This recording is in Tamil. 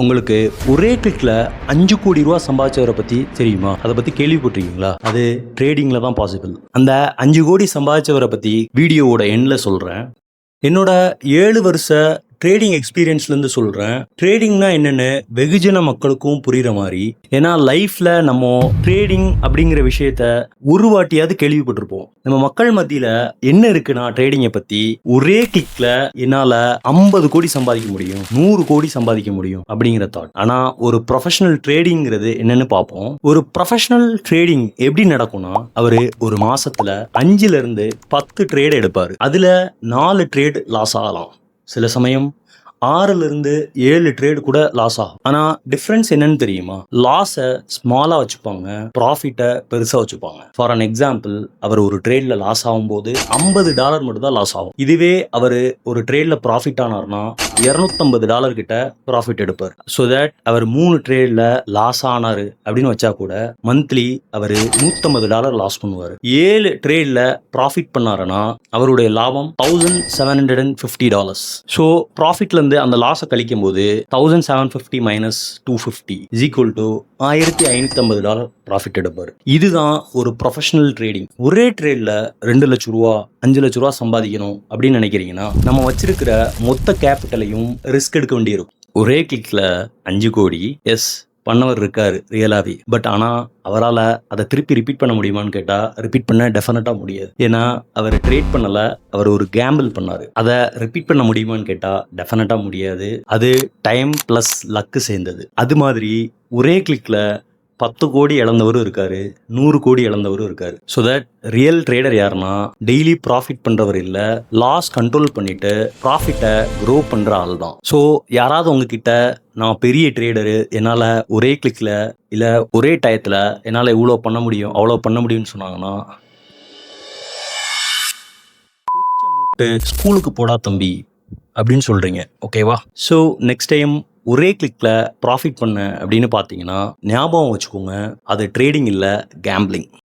உங்களுக்கு ஒரே கிளிக்ல 5 கோடி ரூபா சம்பாதிச்சவரை பத்தி தெரியுமா? அதை பத்தி கேள்விப்பட்டிருக்கீங்களா? அது ட்ரேடிங்ல தான் பாசிபிள். அந்த 5 கோடி சம்பாதிச்சவரை பத்தி வீடியோவோட எண்ட்ல சொல்றேன். என்னோட 7 வருஷ ட்ரேடிங் எக்ஸ்பீரியன்ஸ்லேருந்து சொல்கிறேன். ட்ரேடிங்னா என்னென்னு வெகுஜன மக்களுக்கும் புரிகிற மாதிரி. ஏன்னா லைஃப்பில் நம்ம ட்ரேடிங் அப்படிங்கிற விஷயத்த ஒரு வாட்டியாவது கேள்விப்பட்டிருப்போம். நம்ம மக்கள் மத்தியில் என்ன இருக்குன்னா ட்ரேடிங்கை பற்றி ஒரே கிளிக்கில் என்னால் 50 கோடி சம்பாதிக்க முடியும், 100 கோடி சம்பாதிக்க முடியும் அப்படிங்கிற தாட். ஆனால் ஒரு ப்ரொஃபஷனல் ட்ரேடிங்கிறது என்னென்னு பார்ப்போம். ஒரு ப்ரொஃபஷனல் ட்ரேடிங் எப்படி நடக்கும்னா, அவர் ஒரு மாசத்துல 5லேருந்து 10 ட்ரேட் எடுப்பார். அதில் 4 ட்ரேட் லாஸ் ஆகலாம். சில சமயம் 6லேருந்து 7 ட்ரேடு கூட லாஸ் ஆகும். ஆனால் டிஃப்ரென்ஸ் என்னன்னு தெரியுமா? லாஸை ஸ்மாலாக வச்சுப்பாங்க, ப்ராஃபிட்டை பெருசாக வச்சுப்பாங்க. ஃபார் அன் எக்ஸாம்பிள், அவர் ஒரு ட்ரேடில் லாஸ் ஆகும்போது $50 மட்டும் தான் லாஸ் ஆகும். இதுவே அவர் ஒரு ட்ரேடில் ப்ராஃபிட் ஆனார்னா $250 கிட்ட ப்ராஃபிட் எடுப்பார். ஸோ தட் அவர் 3 ட்ரேடில் லாஸ் ஆனார் அப்படின்னு வச்சா கூட மந்த்லி அவர் $150 லாஸ் பண்ணுவார். 7 ட்ரேடில் ப்ராஃபிட் பண்ணாருன்னா அவருடைய லாபம் $1750. ஸோ ப்ராஃபிட்லேருந்து அந்த லாஸை கழிக்கும் போது 1750 minus 250 is equal to $1550 profit எடுப்பார். இதுதான் ஒரு ப்ரொஃபஷனல் ட்ரேடிங். ஒரே ட்ரேடில் 2 லட்ச ரூபா 5 லட்ச ரூபா சம்பாதிக்கணும் அப்படின்னு நினைக்கிறீங்கன்னா நம்ம வச்சிருக்கிற மொத்த கேபிட்டலையும் ரிஸ்க் எடுக்க வேண்டியிருக்கும். ஒரே கிளிக்கில் 5 கோடி எஸ் பண்ணவர் இருக்காரு ரியலாவே. பட் ஆனால் அவரால் அதை திருப்பி ரிப்பீட் பண்ண முடியுமான்னு கேட்டால் ரிப்பீட் பண்ண டெஃபினட்டாக முடியாது. ஏன்னா அவர் ட்ரேட் பண்ணலை, அவர் ஒரு கேம்பிள் பண்ணார். அதை ரிப்பீட் பண்ண முடியுமான்னு கேட்டால் டெஃபினட்டாக முடியாது. அது டைம் ப்ளஸ் லக்கு சேர்ந்தது. அது மாதிரி ஒரே கிளிக்கில் 10 கோடி இழந்தவரும் இருக்காரு, 100 கோடி இழந்தவரும் இருக்காரு. ஸோ தட் ரியல் ட்ரேடர் யாருன்னா டெய்லி ப்ராஃபிட் பண்ணுறவர் இல்லை, லாஸ் கண்ட்ரோல் பண்ணிட்டு ப்ராஃபிட்டை க்ரோ பண்ணுற ஆள் தான். ஸோ யாராவது உங்ககிட்ட நான் பெரிய ட்ரேடரு, என்னால் ஒரே கிளிக்கில் இல்லை ஒரே டயத்தில் என்னால் இவ்வளோ பண்ண முடியும் அவ்வளோ பண்ண முடியும்னு சொன்னாங்கன்னா ஸ்கூலுக்கு போடா தம்பி அப்படின்னு சொல்கிறீங்க. ஓகேவா? ஸோ நெக்ஸ்ட் டைம் ஒரே கிளிக்கில் ப்ராஃபிட் பண்ண அப்படின்னு பார்த்தீங்கன்னா ஞாபகம் வச்சுக்கோங்க, அது ட்ரேடிங் இல்லை, கேம்பிளிங்.